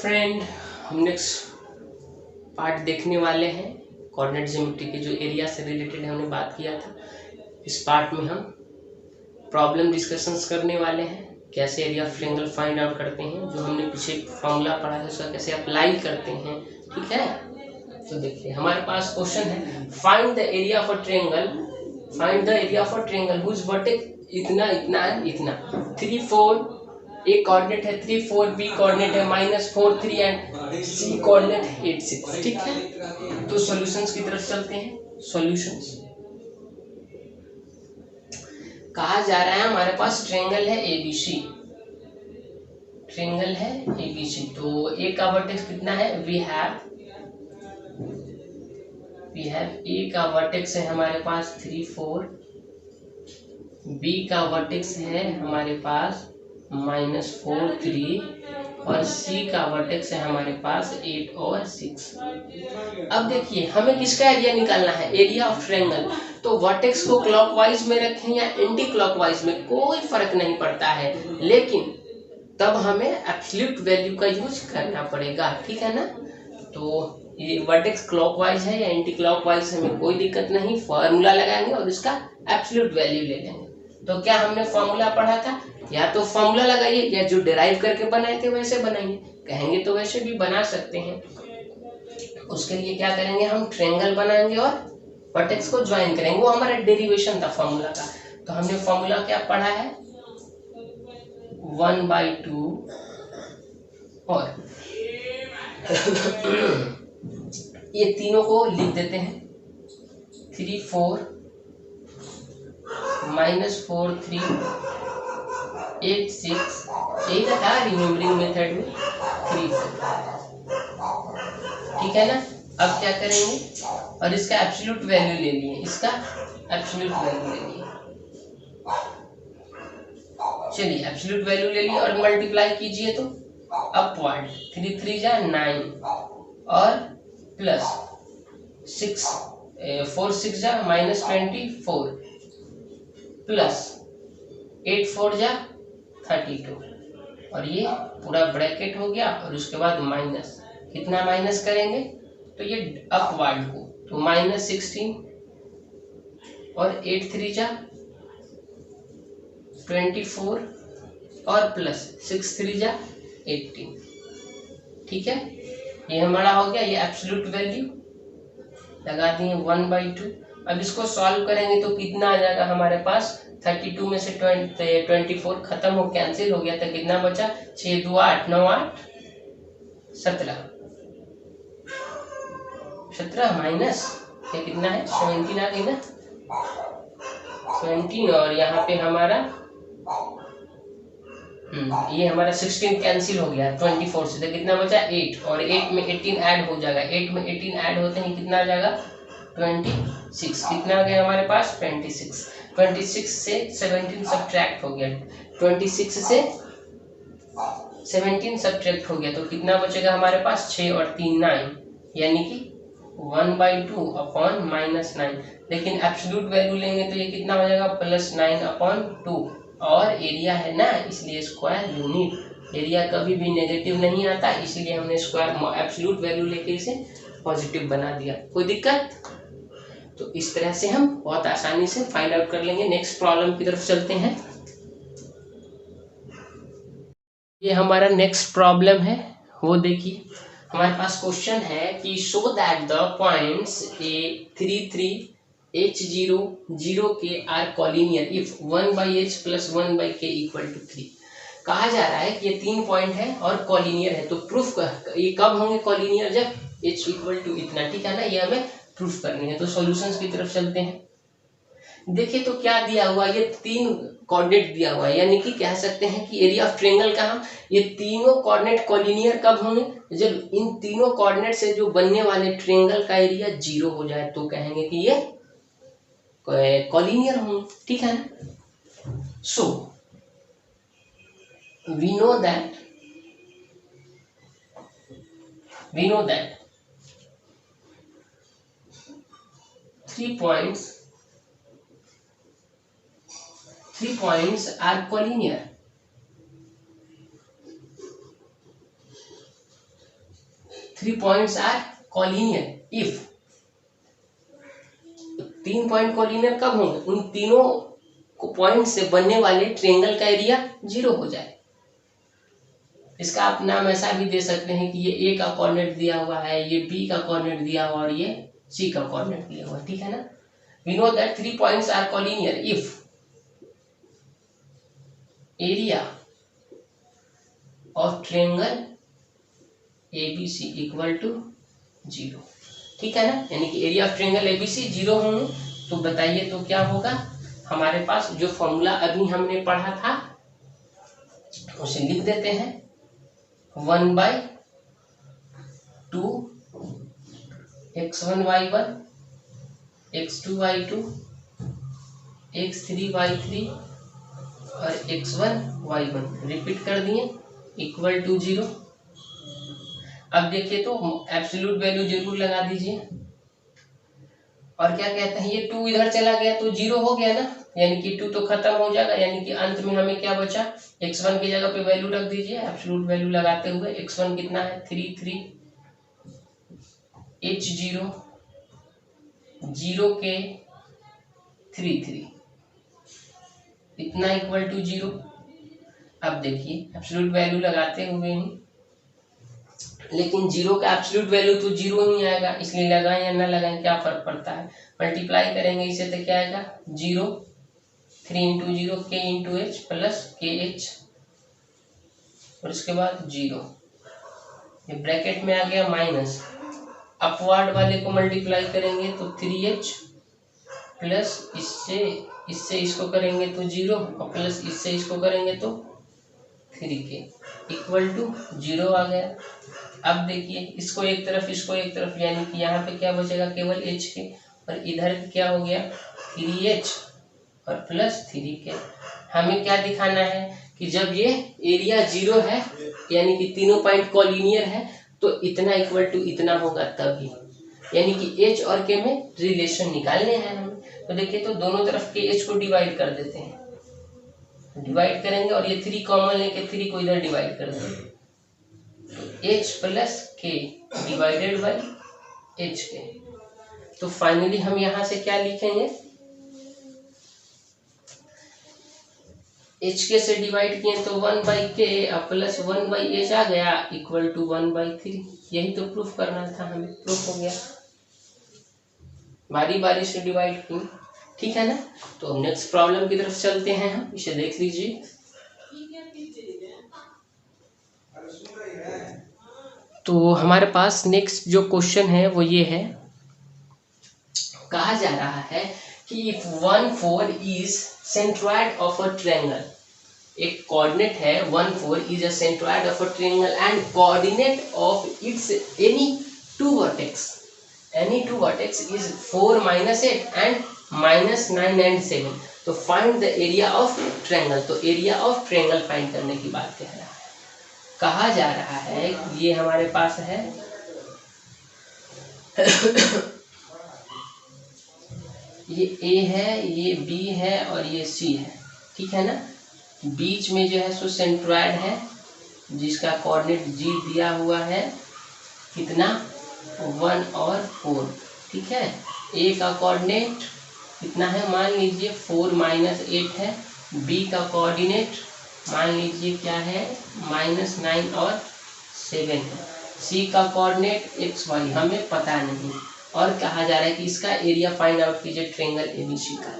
Friend, हम next part देखने वाले हैं। कोऑर्डिनेट ज्योमेट्री के जो एरिया से रिलेटेड हमने बात किया था, इस पार्ट में हम प्रॉब्लम डिस्कशंस करने वाले हैं। कैसे area of triangle find out करते हैं, जो हमने पीछे फॉर्मूला पढ़ा है उसका कैसे अप्लाई करते हैं। ठीक है, तो देखिए हमारे पास क्वेश्चन है, find the area of a triangle, find the area of a triangle whose vertex इतना इतना है इतना 3 4, ए कोऑर्डिनेट है 3 4, बी कोऑर्डिनेट है -4 3 एंड सी कोऑर्डिनेट 8 6। ठीक है, तो सॉल्यूशंस की तरफ चलते हैं। सॉल्यूशंस कहा जा रहा है हमारे पास ट्रायंगल है एबीसी, ट्रायंगल है एबीसी। तो ए का वर्टेक्स कितना है, वी हैव ए का वर्टेक्स है हमारे पास 3 4, बी का वर्टेक्स है हमारे पास -4 3 और सी का वर्टेक्स है हमारे पास 8 और 6। अब देखिए हमें किसका एरिया निकालना है, एरिया ऑफ ट्रायंगल। तो वर्टेक्स को क्लॉकवाइज में रखें या एंटी क्लॉकवाइज में कोई फर्क नहीं पड़ता है, लेकिन तब हमें एब्सोल्यूट वैल्यू का यूज करना पड़ेगा। ठीक है ना, तो ये वर्टेक्स क्लॉकवाइज है या एंटी क्लॉकवाइज हमें कोई दिक्कत नहीं, फॉर्मूला लगाएंगे और इसका एब्सोल्यूट वैल्यू ले लेंगे। तो क्या हमने फॉर्मूला पढ़ा था, या तो फॉर्मूला लगाइए या जो डिराइव करके बनाए थे वैसे बनाइए, कहेंगे तो वैसे भी बना सकते हैं। उसके लिए क्या करेंगे, हम ट्रायंगल बनाएंगे और वर्टेक्स को ज्वाइन करेंगे, वो हमारा डेरिवेशन था फॉर्मूला का। तो हमने फॉर्मूला क्या पढ़ा है, 1/2 और ये तीनों को लिख देते हैं, 3 4 -4 3 8 6, यही था रिमेम्बरिंग मेथड में 3 4। ठीक है ना, अब क्या करेंगे, और इसका एब्सोल्यूट वैल्यू ले लिए, इसका एब्सोल्यूट वैल्यू ले लिए। चलिए एब्सोल्यूट वैल्यू ले लिए और मल्टीप्लाई कीजिए तो अपवर्ड 3 3 जा 9 और प्लस 6 4 6 जा -24 प्लस 8 4 जा 32 और ये पूरा ब्रैकेट हो गया और उसके बाद माइनस, कितना माइनस करेंगे तो ये अपवर्ड को, तो -16 और 8 3 जा 24 और प्लस 6 3 जा 18। ठीक है, ये हमारा हो गया, ये एब्सोल्यूट वैल्यू लगा दिए 1/2। अब इसको सॉल्व करेंगे तो कितना आ जाएगा हमारे पास, 32 में से 24 खत्म हो कैंसिल हो गया, तो कितना बचा, 6 2 8 9 8 17 माइनस ये कितना है 17 आ गई ना, 17 और यहाँ पे हमारा ये हमारा 16 कैंसिल हो गया 24 से, तो कितना बचा 8 और 8 में 18 ऐड हो जाएगा, 8 में 18 ऐड होते ही कितना आ जाएगा 26। कितना आ गया हमारे पास 26, 26 से 17 सब्ट्रैक्ट हो गया, 26 से 17 सब्ट्रैक्ट हो गया, तो कितना बचेगा हमारे पास 6 और 3 9, यानी कि 1/2 अपॉन -9। लेकिन एब्सोल्यूट वैल्यू लेंगे तो ये कितना हो जाएगा +9/2 और एरिया है ना, इसलिए स्क्वायर यूनिट, एरिया कभी भी नेगेटिव नहीं आता, इसलिए हमने स्क्वायर एब्सोल्यूट वैल्यू लेके इसे पॉजिटिव बना दिया। कोई दिक्कत, तो इस तरह से हम बहुत आसानी से फाइंड आउट कर लेंगे। नेक्स्ट प्रॉब्लम की तरफ चलते हैं। ये हमारा नेक्स्ट प्रॉब्लम है, वो देखिए हमारे पास क्वेश्चन है कि show that the points A3 3 H0 0 के are collinear if 1/h + 1/k = 3। कहा जा रहा है कि ये 3 पॉइंट है और कॉलिनियर है, तो प्रूफ ये कब होंगे कॉलिनियर, जब h = इतना। ठीक है ना, ये हमें प्रूफ करनी है। तो सॉल्यूशंस की तरफ चलते हैं। देखिए तो क्या दिया हुआ, ये 3 कोऑर्डिनेट दिया हुआ है, यानी कि कह सकते हैं कि एरिया ऑफ ट्रायंगल का हम ये तीनों कोऑर्डिनेट कॉलिनियर कब होंगे, जब इन तीनों कोऑर्डिनेट से जो बनने वाले ट्रायंगल का एरिया 0 हो जाए, तो कहेंगे कि ये कॉलिनियर होंगे। ठीक है ना, so we know that 3 points are collinear. 3 points are collinear if, 3 point collinear कब होंगे, उन तीनों पॉइंट से बनने वाले ट्रायंगल का एरिया 0 हो जाए। इसका आप नाम ऐसा भी दे सकते हैं कि ये ए का कोऑर्डिनेट दिया हुआ है, ये बी का कोऑर्डिनेट दिया हुआ और ये सी का कोऑर्डिनेट दिया हुआ, ठीक है ना। We know that 3 points are collinear if area of triangle ABC equal to 0, ठीक है ना। यानी कि एरिया ऑफ ट्रायंगल ABC 0 होंगे तो बताइए तो क्या होगा, हमारे पास जो फॉर्मूला अभी हमने पढ़ा था उसे लिख देते हैं। 1/2 x1 y1 x2 y2 x3 y3 और x1 y1 रिपीट कर दिए इक्वल टू 0। अब देखिए तो एब्सोल्यूट वैल्यू जरूर लगा दीजिए। और क्या कहते हैं, ये 2 इधर चला गया तो 0 हो गया ना, यानी कि 2 तो खत्म हो जाएगा, यानी कि अंत में हमें क्या बचा, x1 की जगह पे वैल्यू रख दीजिए एब्सोल्यूट वैल्यू लगाते हुए। x1 कितना है 3 h0 0 के 3 इतना इक्वल टू 0। अब देखिए एब्सोल्यूट वैल्यू लगाते हुए ही, लेकिन 0 का एब्सोल्यूट वैल्यू तो 0 ही आएगा, इसलिए लगाएं या ना लगाएं क्या फर्क पड़ता है। मल्टीप्लाई करेंगे इसे तो क्या आएगा 0, 3 × 0 k × h प्लस kh और इसके बाद 0, ये ब्रैकेट में आ गया माइनस, अपवर्ड वाले को मल्टीप्लाई करेंगे तो 3h प्लस इससे इसको करेंगे तो 0 और प्लस इससे इसको करेंगे तो 3k इक्वल टू 0 आ गया। अब देखिए इसको एक तरफ इसको एक तरफ, यानी कि यहाँ पे क्या बचेगा केवल h के, और इधर क्या हो गया 3h और प्लस 3k। हमें क्या दिखाना है कि जब ये एरिया 0 है यानी कि तीनों पॉइंट कॉलिनियर है तो इतना इक्वल टू इतना होगा तभी, यानी कि h और k में रिलेशन निकालने हैं हमें। तो देखिए तो दोनों तरफ के h को डिवाइड कर देते हैं, डिवाइड करेंगे और ये 3 कॉमन लेके 3 को इधर डिवाइड कर देंगे तो h plus k divided by h के। तो फाइनली हम यहां से क्या लिखेंगे, h के से डिवाइड किए तो 1/k और प्लस 1/h आ गया इक्वल टू 1/3। यही तो प्रूफ करना था हमें, प्रूफ हो गया, बारी बारी से डिवाइड की, ठीक है ना। तो नेक्स्ट प्रॉब्लम की तरफ चलते हैं, हम इसे देख लीजिए। तो हमारे पास नेक्स्ट जो क्वेश्चन है वो ये है, कहा जा रहा है कि if 1/4 is centroid of a triangle, एक कोऑर्डिनेट है 1/4 is a centroid of a triangle and coordinate of its any two vertex is 4 - 8 and -9 and 7। तो find the area of triangle. तो एरिया ऑफ ट्रायंगल फाइंड करने की बात कह रहा है। कहा जा रहा है कि ये हमारे पास है ये A है, ये B है और ये C है, ठीक है ना। बीच में जो है सो सेंट्रोइड है जिसका कोऑर्डिनेट G दिया हुआ है, कितना 1 और 4, ठीक है। A का कोऑर्डिनेट कितना है, मान लीजिए 4 - 8 है। B का कोऑर्डिनेट मान लीजिए क्या है -9 और 7 है। C का कोऑर्डिनेट XY हमें पता नहीं, और कहा जा रहा है कि इसका एरिया फाइंड आउट कीजिए ट्रायंगल ABC का।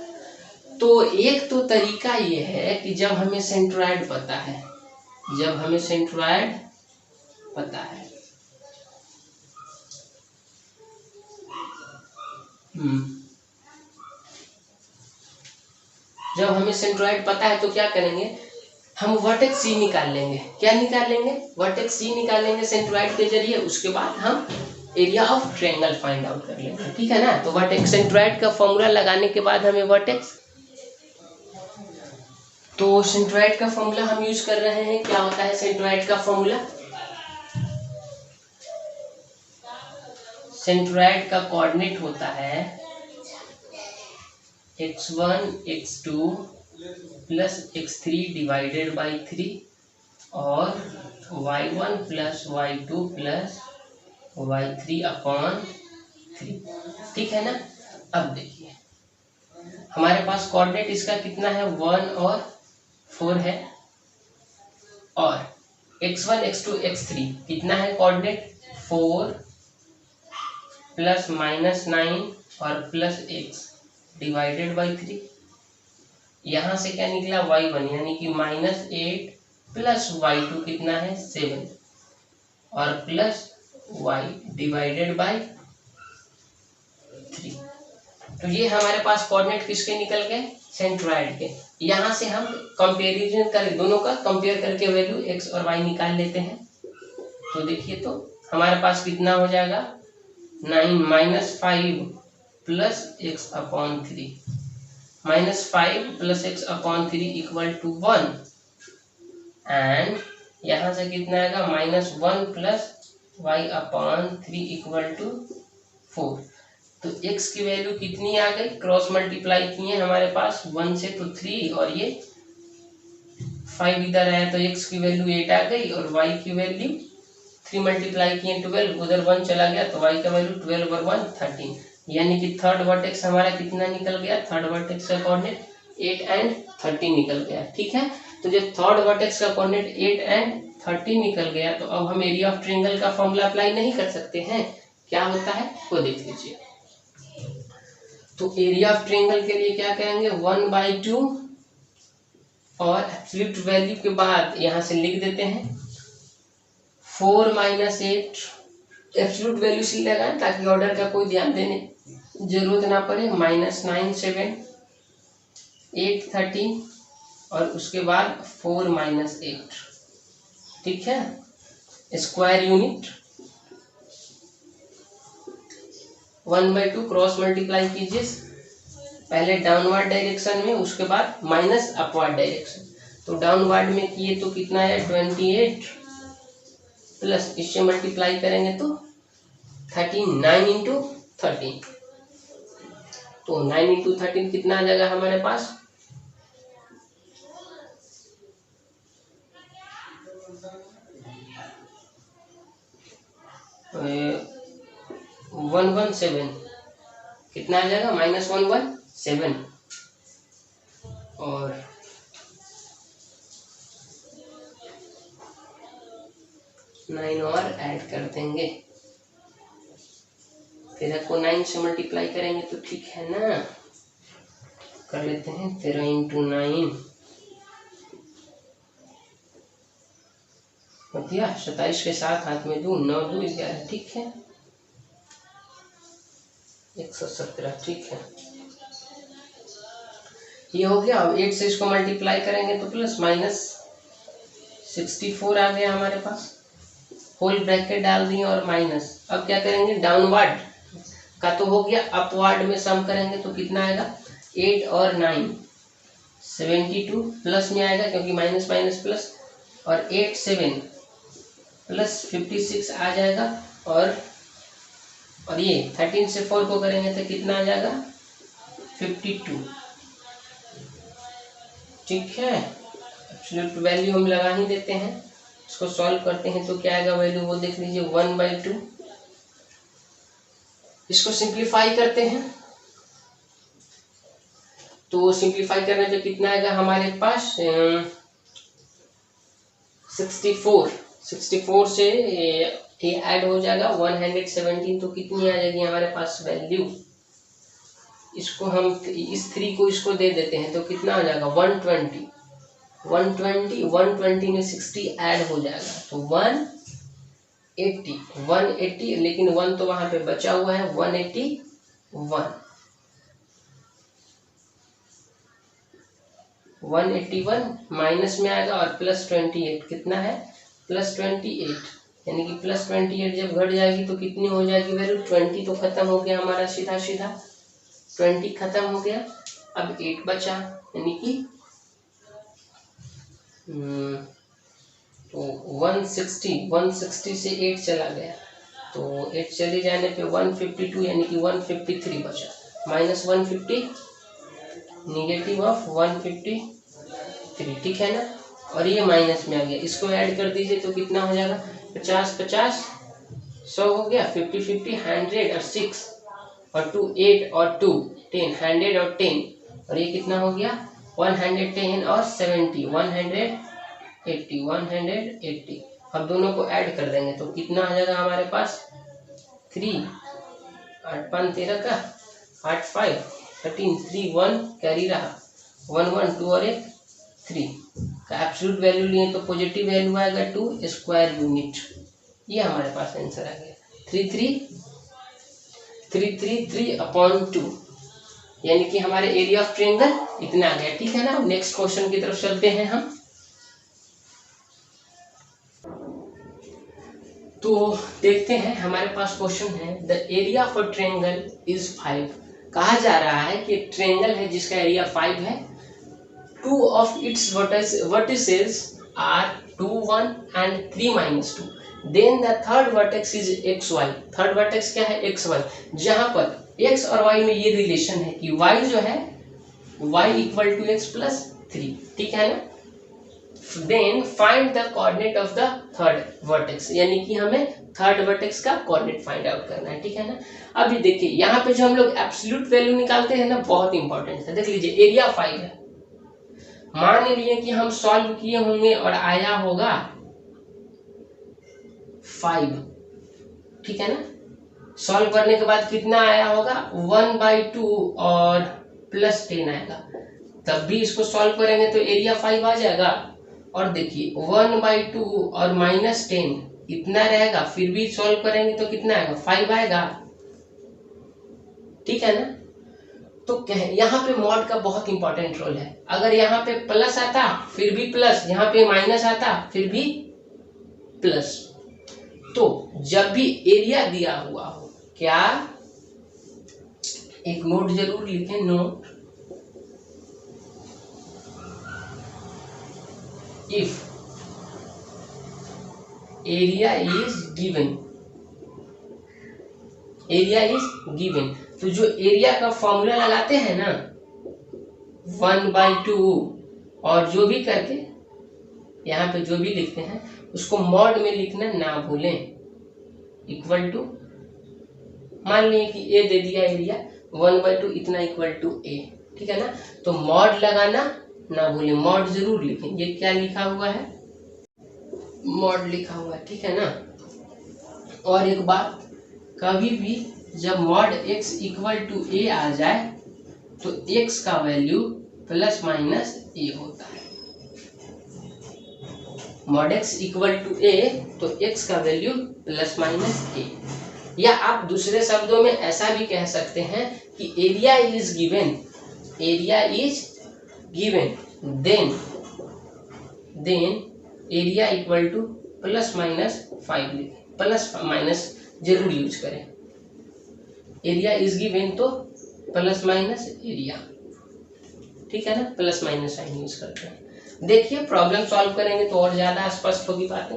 तो एक तो तरीका ये है कि जब हमें सेंट्रोइड पता है, जब हमें सेंट्रोइड पता है जब हमें सेंट्रोइड पता है तो क्या करेंगे, हम वर्टेक्स C निकाल लेंगे। क्या निकाल लेंगे, वर्टेक्स C निकाल लेंगे सेंट्रोइड के जरिए। उसके बाद हम area of triangle find out कर लेंगे, ठीक है ना। तो वर्टेक्स सेंट्रोइड का फॉर्मूला लगाने के बाद हमें वर्टेक्स, तो सेंट्रोइड का फॉर्मूला हम यूज कर रहे हैं। क्या होता है सेंट्रोइड का फॉर्मूला, सेंट्रोइड का कोऑर्डिनेट होता है x1 x2 plus x3 divided by 3 और y1 plus y2 plus y3/3, ठीक है ना। अब देखिए हमारे पास कोऑर्डिनेट इसका कितना है, 1 और 4 है, और x1 x2 x3 कितना है कोऑर्डिनेट, 4 प्लस -9 और प्लस x डिवाइडेड बाई 3। यहाँ से क्या निकला, y1 यानी कि -8 प्लस y2 कितना है 7 और प्लस y डिवाइडेड बाई 3। तो ये हमारे पास कोऑर्डिनेट किसके निकल गए, सेंट्रॉइड के। यहाँ से हम कंपेरिजन कर, दोनों का कंपेयर करके वैल्यू x और y निकाल लेते हैं। तो देखिए तो हमारे पास कितना हो जाएगा, 9 - 5 plus x/3, -5 plus x/3 equal to 1, and यहाँ से कितना आएगा, -1 प्लस y/3 इक्वल टू 4। तो x की वैल्यू कितनी आ गई, क्रॉस मल्टीप्लाई किए हमारे पास 1 से तो 3, और ये 5 इधर आया तो x की वैल्यू 8 आ गई, और y की वैल्यू 3 मल्टीप्लाई किए 12, उधर 1 चला गया तो y का वैल्यू 12 और 1 13, यानी कि थर्ड वर्टेक्स हमारा कितना निकल गया, थर्ड वर्टेक्स का कोऑर्डिनेट 8 एंड 13 निकल गया, ठीक है। तो जब थर्ड वर्टेक्स का कोऑर्डिनेट 8 एंड 13 निकल गया तो अब हम एरिया ऑफ ट्रायंगल का फॉर्मूला अप्लाई नहीं कर सकते हैं, क्या होता है वो देख लीजिए। तो एरिया ऑफ ट्रायंगल के लिए क्या करेंगे, 1/2 और एब्सोल्यूट वैल्यू के बाद यहाँ से लिख देते हैं 4 - 8, एब्सोल्यूट वैल्यू सी लगाएं ताकि ऑर्डर का कोई ध्यान देने जरूरत ना पड़े, -9 7 8 13 और उसके बाद 4 - 8, ठीक है। स्क्वायर यूनिट 1/2 क्रॉस मल्टीप्लाई कीजिए, पहले डाउनवर्ड डायरेक्शन में, उसके बाद माइनस अपवर्ड डायरेक्शन। तो डाउनवर्ड में किए तो कितना है 28 प्लस इससे मल्टीप्लाई करेंगे तो 39 × 13, तो 9 × 13 कितना आ जाएगा हमारे पास, 117, कितना आ जाएगा -117, और नाइन और ऐड कर देंगे, 13 को 9 से मल्टीप्लाई करेंगे तो ठीक है ना, कर लेते हैं 13 × 9 दिया, 27 के साथ हाथ में 2 9 2 11, ठीक है 117, ठीक है ये हो गया। अब 8 से इसको मल्टीप्लाई करेंगे तो प्लस माइनस 64 आ गया हमारे पास, होल ब्रैकेट डाल दिए और माइनस। अब क्या करेंगे, डाउनवर्ड का तो हो गया, अपवर्ड में सम करेंगे तो कितना आएगा 8 और 9 72 प्लस में आएगा क्योंकि माइनस माइनस प्लस, और 8 7 प्लस 56 आ जाएगा, और ये 13 से 4 को करेंगे तो कितना आ जाएगा 52, ठीक है। एब्सोल्यूट वैल्यू हम लगा ही देते हैं, इसको सॉल्व करते हैं तो क्या आएगा वैल्यू वो देख लीजिए 1/2। इसको सिंप्लीफाई करते हैं तो सिंप्लीफाई करने पे कितना आएगा हमारे पास 64 से ये ऐड हो जाएगा 117, तो कितनी आ जाएगी हमारे पास वैल्यू, इसको हम इस 3 को इसको दे देते हैं तो कितना हो जाएगा 120 में 60 ऐड हो जाएगा तो 180, लेकिन 1 तो वहां पे बचा हुआ है 181 माइनस में आएगा और प्लस 28 कितना है +28, यानी कि +28 जब घट जाएगी तो कितनी हो जाएगी वैल्यू 20, तो खत्म हो गया हमारा सीधा 20 खत्म हो गया। अब 8 बचा, यानी कि तो 160 से 8 चला गया तो 8 चले जाने पे 152 यानी कि 153 बचा, -150 -153, ठीक है ना। और ये माइनस में आ गया, इसको ऐड कर दीजिए तो कितना हो जाएगा 50 50 100 हो गया, 50 50 100 और 6 और 2 8 और 2 10, 100 और 10, और ये कितना हो गया 110 और 70 180 180। अब दोनों को ऐड कर देंगे तो कितना आ जाएगा हमारे पास 3 8 5 13 का 8 5 13 3 1 कैरी रहा 1 1 2 और 1 3 का एब्सोल्यूट वैल्यू लिए तो पॉजिटिव वैल्यू आएगा 2 स्क्वायर यूनिट। ये हमारे पास आंसर आ गया 333/2, यानी कि हमारे एरिया ऑफ ट्रायंगल इतना आ गया। ठीक है ना, नेक्स्ट क्वेश्चन की तरफ चलते हैं हम। तो देखते हैं हमारे पास क्वेश्चन है the area of a triangle is 5। कहा जा रहा है कि एक ट्रायंगल है जिसका एरिया 5 है, 2 of its vertices are 2 1 and 3 -2, then the third vertex is xy। Third vertex क्या है xy, जहां पर x और y में ये रिलेशन है कि y जो है y = x + 3। ठीक है ना, then find the coordinate of the third vertex, यानी कि हमें थर्ड वर्टेक्स का कोऑर्डिनेट फाइंड आउट करना है। ठीक है ना, अभी देखिए यहाँ पे जो हम लोग एब्सोल्यूट वैल्यू निकालते हैं ना, बहुत इंपॉर्टेंट है। देख लीजिए एरिया 5 है, मान लीजिए कि हम सॉल्व किए होंगे और आया होगा 5। ठीक है ना, सॉल्व करने के बाद कितना आया होगा 1/2 और +10 आएगा, तब भी इसको सॉल्व करेंगे तो एरिया 5 आ जाएगा। और देखिए 1/2 और -10 इतना रहेगा, फिर भी सॉल्व करेंगे तो कितना आएगा 5 आएगा। ठीक है ना, तो यहाँ पे मॉड का बहुत इंपॉर्टेंट रोल है। अगर यहाँ पे प्लस आता फिर भी प्लस, यहाँ पे माइनस आता फिर भी प्लस। तो जब भी एरिया दिया हुआ हो, क्या एक नोट जरूर लिखें, note, if area is given, तो जो एरिया का फॉर्मूला लगाते हैं ना 1/2 और जो भी करके यहाँ पे जो भी लिखते हैं उसको मॉड में लिखना ना भूलें, इक्वल टू, मान लीजिए कि ए दे दिया एरिया 1/2 इतना = a। ठीक है ना, तो मॉड लगाना ना भूलें, मॉड जरूर लिखें। ये क्या लिखा हुआ है, मॉड लिखा हुआ है। ठीक है ना, और एक बात, कभी भी जब मॉड x = a आ जाए तो x का वैल्यू ± a होता है। मॉड x = a तो x का वैल्यू ± a, या आप दूसरे शब्दों में ऐसा भी कह सकते हैं कि area is given, then area = ±5 लिखें, प्लस माइनस जरूर यूज करें। एरिया इज गिवन तो ± एरिया। ठीक है ना, ± साइन यूज करते हैं। देखिए प्रॉब्लम सॉल्व करेंगे तो और ज्यादा स्पष्ट होगी बातें।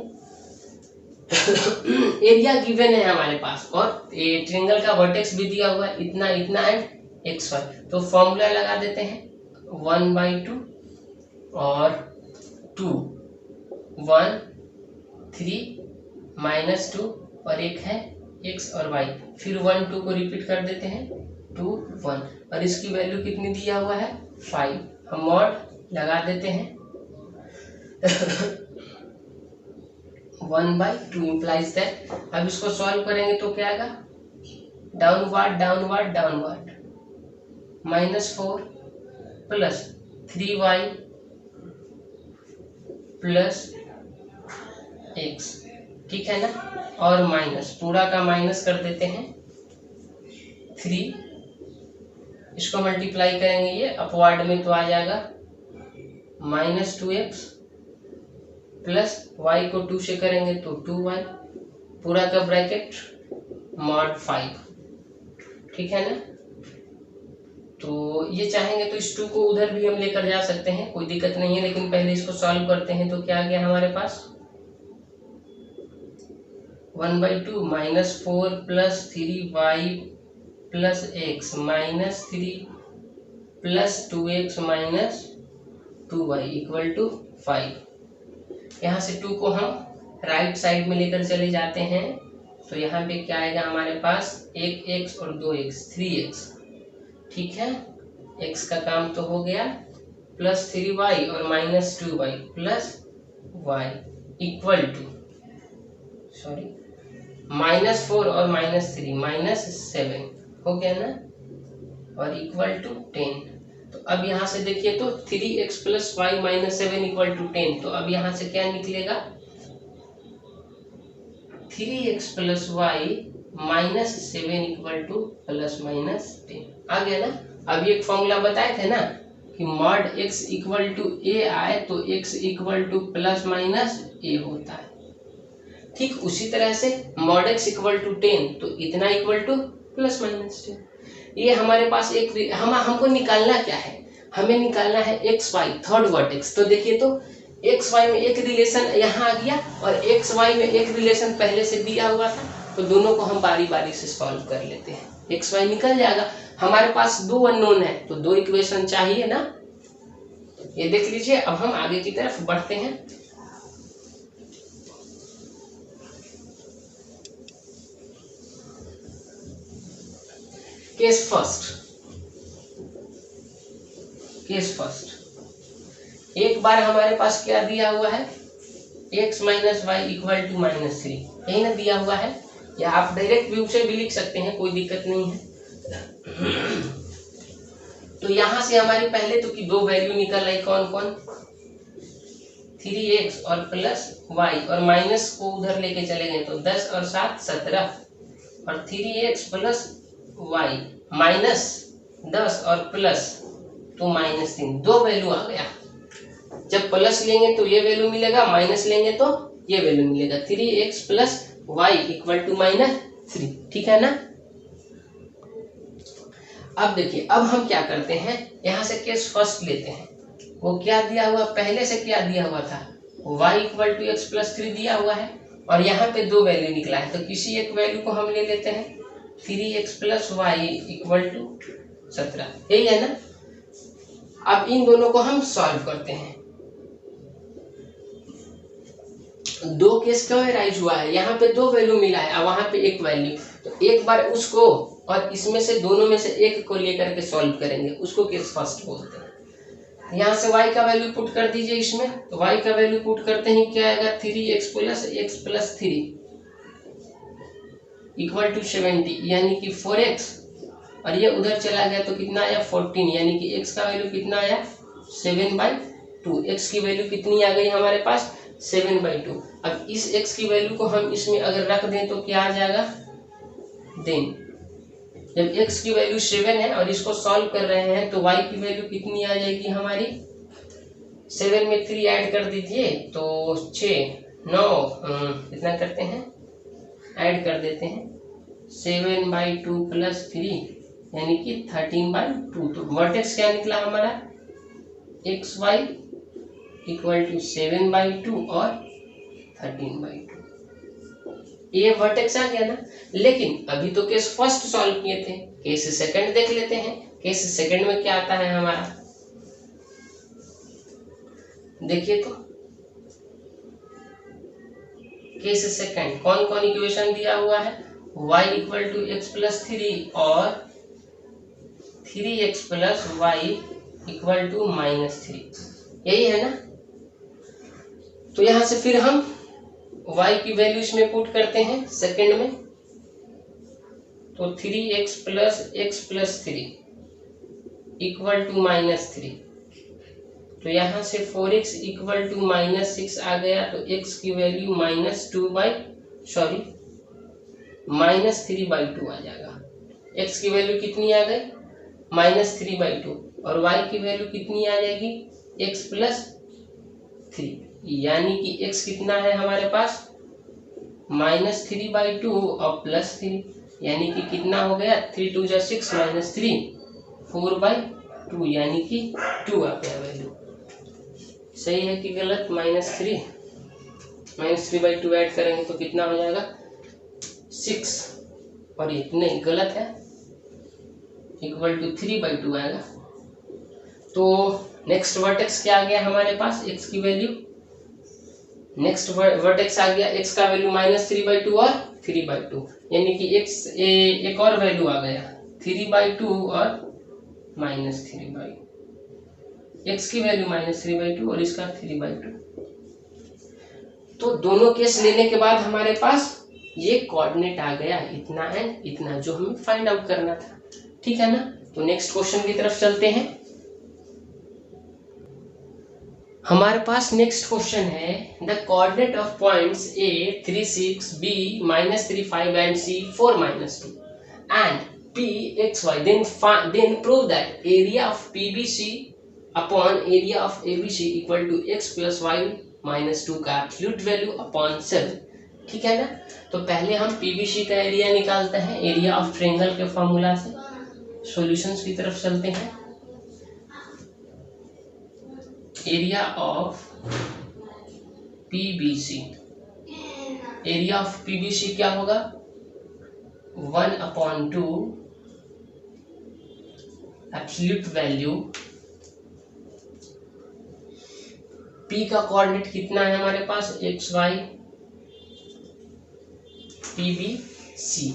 एरिया गिवन है हमारे पास और ट्रायंगल का वर्टेक्स भी दिया हुआ है, इतना इतना एंड xy। तो फॉर्मूला लगा देते हैं 1/2 और 2 1 3 -2 और एक है x और y, फिर 1 2 को रिपीट कर देते हैं 2 1, और इसकी वैल्यू कितनी दिया हुआ है 5। हम मॉड लगा देते हैं 1/2 implies that। अब इसको सॉल्व करेंगे तो क्या आएगा, डाउनवर्ड -4 + 3y + x। ठीक है ना, और माइनस, पूरा का माइनस कर देते हैं 3, इसको मल्टीप्लाई करेंगे ये अपवर्ड में तो आ जाएगा -2x प्लस y को 2 से करेंगे तो 2y, पूरा का ब्रैकेट मॉड 5। ठीक है ना, तो ये चाहेंगे तो इस 2 को उधर भी हम लेकर जा सकते हैं, कोई दिक्कत नहीं है, लेकिन पहले इसको सॉल्व करते हैं। तो क्या आ गया हमारे पास 1/2 -4 + 3y + x -3 + 2x - 2y = 5। यहाँ से 2 को हम राइट साइड में लेकर चले जाते हैं तो यहाँ पे क्या आएगा हमारे पास, एक एक्स और दो एक्स, 3x। ठीक है, x का काम तो हो गया, प्लस 3y और minus 2y plus y equal to, sorry, -4 और -3 -7 हो गया ना, और इक्वल टू 10। तो अब यहाँ से देखिए तो 3x plus y minus 7 equal to 10। तो अब यहाँ से क्या निकलेगा, 3x plus y minus 7 equal to plus minus 10। आ गया ना। अभी एक फॉर्मूला बताए थे ना कि mod x equal to a आए तो x equal to plus minus a होता है। ठीक उसी तरह से मॉड x इक्वल टू 10 तो इतना इक्वल टू प्लस माइनस 10। ये हमारे पास एक हमको निकालना क्या है, हमें निकालना है एक्स वाई थर्ड वर्टेक्स। तो देखिए तो एक्स वाई में एक रिलेशन यहाँ आ गया और एक्स वाई में एक रिलेशन पहले से दिया हुआ था, तो दोनों को हम बारी बारी से सॉल्व कर लेते हैं। एक्स वाई निकल जाएगा, हमारे पास दो अननोन है तो दो इक्वेशन चाहिए ना। ये देख लीजिए, अब हम आगे की तरफ बढ़ते हैं। केस फर्स्ट, एक बार हमारे पास क्या दिया हुआ है, x minus y equal to -3, यही ना दिया हुआ है, या आप डायरेक्ट व्यू से भी लिख सकते हैं, कोई दिक्कत नहीं है। तो यहां से हमारी पहले तो की दो वैल्यू निकल रही, कौन कौन, 3x और प्लस y, और माइनस को उधर लेके चले गए तो 10 और 7 17, और 3x प्लस y माइनस 10 और प्लस तो -3, दो वैल्यू आ गया। जब प्लस लेंगे तो ये वैल्यू मिलेगा, माइनस लेंगे तो ये वैल्यू मिलेगा, 3x plus Y equal to -3। ठीक है ना। अब देखिए, अब हम क्या करते हैं, यहाँ से केस फर्स्ट लेते हैं। वो क्या दिया हुआ, पहले से क्या दिया हुआ था, y equal to x plus 3 दिया हुआ है, और यहाँ पे दो वैल्यू निकला है, तो किसी एक वैल्यू को हम ले लेते हैं, 3x plus Y equal to 17, यही है ना। अब इन दोनों को हम सॉल्व करते हैं। दो केस क्यों राइज हुआ है, यहाँ पे दो वैल्यू मिला है और वहां पे एक वैल्यू, तो एक बार उसको और इसमें से दोनों में से एक को लेकर के सॉल्व करेंगे, उसको केस फर्स्ट बोलते हैं। यहाँ से y का वैल्यू पुट कर दीजिए इसमें, तो y का वैल्यू पुट करते ही क्या आएगा, 3x plus x plus 3 equal to 70, यानी कि 4x, और ये उधर चला गया तो कितना आया 14, यानी कि x का वैल्यू कितना आया 7/2। x की वैल्यू कितनी आ गई हमारे पास 7/2। अब इस x की वैल्यू को हम इसमें अगर रख दें तो क्या आ जाएगा, देन जब x की वैल्यू 7 है और इसको सॉल्व कर रहे हैं तो y की वैल्यू कितनी आ जाएगी हमारी, 7 में 3 ऐड कर दीजिए तो 6 9 कितना करते हैं, ऐड कर देते हैं, 7/2 प्लस 3 यानी कि 13/2। तो वर्टेक्स क्या निकला हमारा, एक्स वाई इक्वल टू 7/2 और 13/2, ये वर्टेक्स आ गया ना। लेकिन अभी तो केस फर्स्ट सॉल्व किए थे, केस सेकंड देख लेते हैं। केस सेकंड में क्या आता है हमारा, देखिए तो केस सेकंड कौन कौन इक्वेशन दिया हुआ है, y equal to x plus 3 और 3x plus Y equal to -3, यही है ना। तो यहां से फिर हम y की वैल्यू इसमें पुट करते हैं सेकंड में, तो 3x प्लस 3 इक्वल टू -3, तो यहाँ से 4x इक्वल टू -6 आ गया, तो x की वैल्यू -3/2 आ जाएगा। x की वैल्यू कितनी आ गई -3/2, और y की वैल्यू कितनी आ जाएगी x प्लस 3, यानी कि x कितना है हमारे पास -3/2 और +3, यानी कि कितना हो गया 3 2 जा 6 -3 4/2, यानी कि 2 आ गया वैल्यू। सही है कि गलत, -3/2 ऐड करेंगे तो कितना हो जाएगा 6, और ये नहीं गलत है, इक्वल टू 3/2 आएगा। तो नेक्स्ट वर्टेक्स क्या आ गया हमारे पास, x की वैल्यू, नेक्स्ट वर्टेक्स आ गया x का वैल्यू -3/2 और 3/2, यानी कि एक और वैल्यू आ गया 3/2 और -3/2, x की वैल्यू -3/2 और इसका 3/2। तो दोनों केस लेने के बाद हमारे पास ये कोऑर्डिनेट आ गया, इतना एंड इतना, जो हमें फाइंड आउट करना था। ठीक है ना। तो नेक्स्ट क्वेश्चन की तरफ चलते हैं। हमारे पास नेक्स्ट क्वेश्चन है, the coordinate of points A 3 6, B -3 5 and C 4 -2 and P x y, then prove that area of PBC upon area of ABC equal to x plus y -2 का absolute value upon 7। ठीक है ना। तो पहले हम PBC का area निकालते हैं, एरिया ऑफ ट्रायंगल के फॉर्मूला से। सॉल्यूशंस की तरफ चलते हैं। Area of PBC, area of PBC क्या होगा, 1/2 एब्सोल्यूट वैल्यू, P का कोऑर्डिनेट कितना है हमारे पास, एक्स वाई, PBC,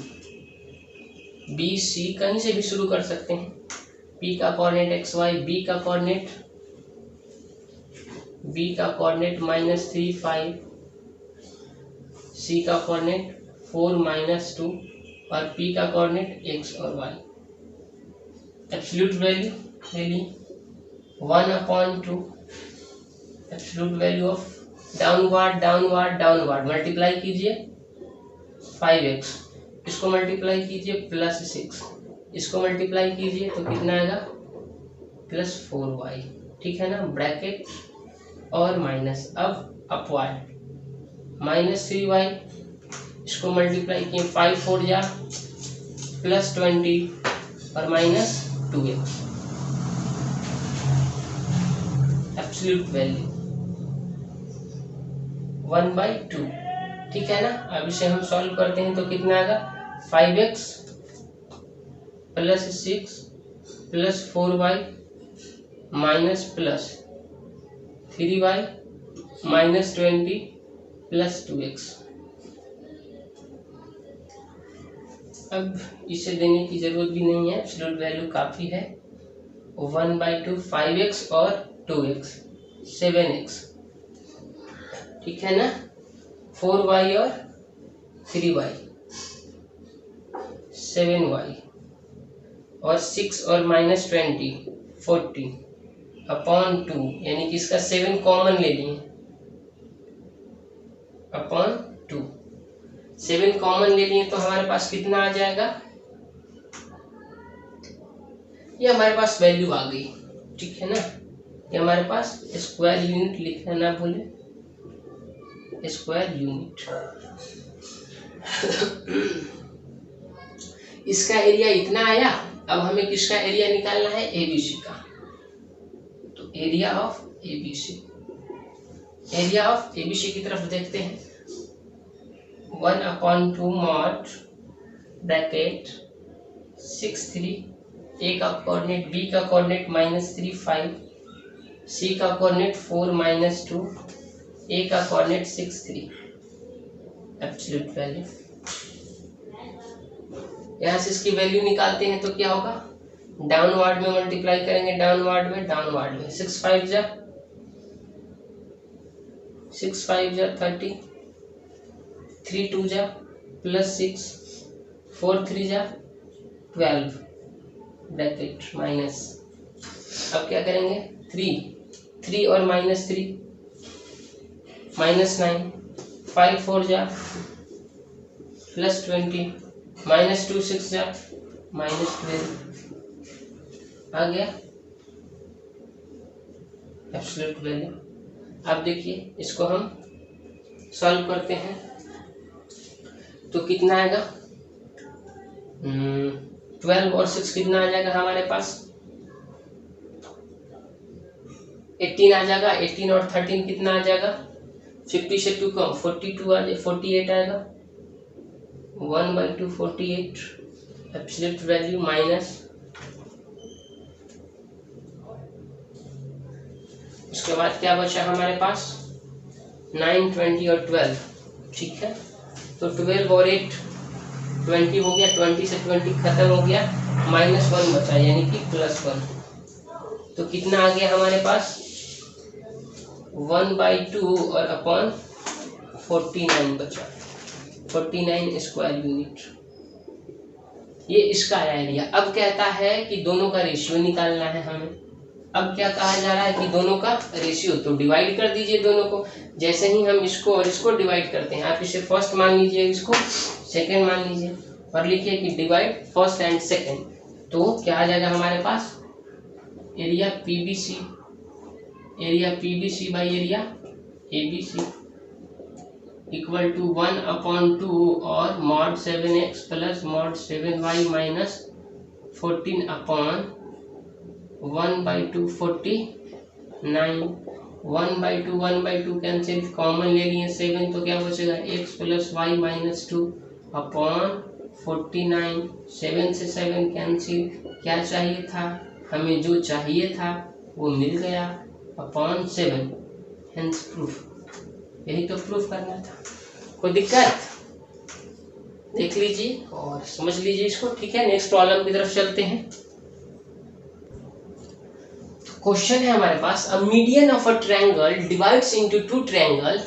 BC कहीं से भी शुरू कर सकते हैं। P का कोऑर्डिनेट एक्स वाई, B का कोऑर्डिनेट -3 5, C का कोऑर्डिनेट 4 -2 और P का कोऑर्डिनेट x और y। एब्सोल्यूट वैल्यू ले ली 1/2, absolute value of downward multiply कीजिए 5x, इसको मल्टीप्लाई कीजिए +6, इसको मल्टीप्लाई कीजिए तो कितना आएगा +4y। ठीक है ना। ब्रैकेट और माइनस, अब अपवर्ड -3y, इसको मल्टीप्लाई किए 5 4 जा +20 और -2x, एब्सोल्यूट वैल्यू 1/2। ठीक है ना। अब इसे हम सॉल्व करते हैं तो कितना आएगा, 5x +6 +4y +3y -20 +2x। अब इसे देने की जरूरत भी नहीं है, एब्सोल्यूट वैल्यू काफी है। 1/2 5x और 2x 7x। ठीक है ना। 4y और 3y 7y और 6 और -20 40/2, यानी कि इसका 7 कॉमन ले लिए /2, 7 कॉमन ले लिए तो हमारे पास कितना आ जाएगा, ये हमारे पास वैल्यू आ गई। ठीक है ना। ये हमारे पास स्क्वायर यूनिट लिखना ना भूले, स्क्वायर यूनिट। इसका एरिया इतना आया। अब हमें किसका एरिया निकालना है, ABC का। तो area of ABC, area of ABC की तरफ देखते हैं। 1/2 mod ब्रैकेट 6 3, A का कोऑर्डिनेट, B का कोऑर्डिनेट -3 5, C का कोऑर्डिनेट 4 -2, A का कोऑर्डिनेट 6 3, एब्सोल्यूट वैल्यू। यहाँ से इसकी वैल्यू निकालते हैं तो क्या होगा, डाउनवर्ड में मल्टीप्लाई करेंगे, डाउनवर्ड में 6 5 जा 30, 3 2 जा +6, 4 3 जा 12 ब्रैकेट माइनस। अब क्या करेंगे, 3 और -3 -9, 5 4 जा +20, -2 6 जा -12 आ गया एब्सोल्यूट वैल्यू। अब देखिए इसको हम सॉल्व करते हैं तो कितना आएगा, 12 और 6 कितना आ जाएगा हमारे पास, 18 आ जाएगा। 18 और 13 कितना आ जाएगा, 50 से 2 कम 42 आ जाए, 48 आएगा। 1/2 48 एब्सोल्यूट वैल्यू माइनस, उसके बाद क्या बचा हमारे पास 9 20 और 12। ठीक है। तो 12 और 8 20 हो गया, 20 से 20 खत्म हो गया, -1 बचा यानी कि +1। तो कितना आ गया हमारे पास 1/2 और अपॉन 49 बचा, 49 स्क्वायर यूनिट। ये इसका एरिया। अब कहता है कि दोनों का रेशियो निकालना है हमें। अब क्या कहा जा रहा है कि दोनों का रेशियो, तो डिवाइड कर दीजिए दोनों को। जैसे ही हम इसको और इसको डिवाइड करते हैं, आप इसे फर्स्ट मान लीजिए, इसको सेकंड मान लीजिए और लिखिए कि डिवाइड फर्स्ट एंड सेकंड। तो क्या आ जाएगा हमारे पास area PBC, area PBC by area ABC equal to 1/2 और mod 7x plus mod 7y minus 14 upon 1/2 49। 1/2 cancel, common ले लिए 7, तो क्या बचेगा x plus y minus 2 upon 49। 7 से 7 कैंसिल, क्या चाहिए था हमें, जो चाहिए था वो मिल गया अपॉन 7। हेंस प्रूफ, यही तो प्रूफ करना था। कोई दिक्कत देख लीजिए और समझ लीजिए इसको, ठीक है। नेक्स्ट प्रॉब्लम की तरफ चलते हैं। क्वेश्चन है हमारे पास, a median of a triangle divides into 2 triangle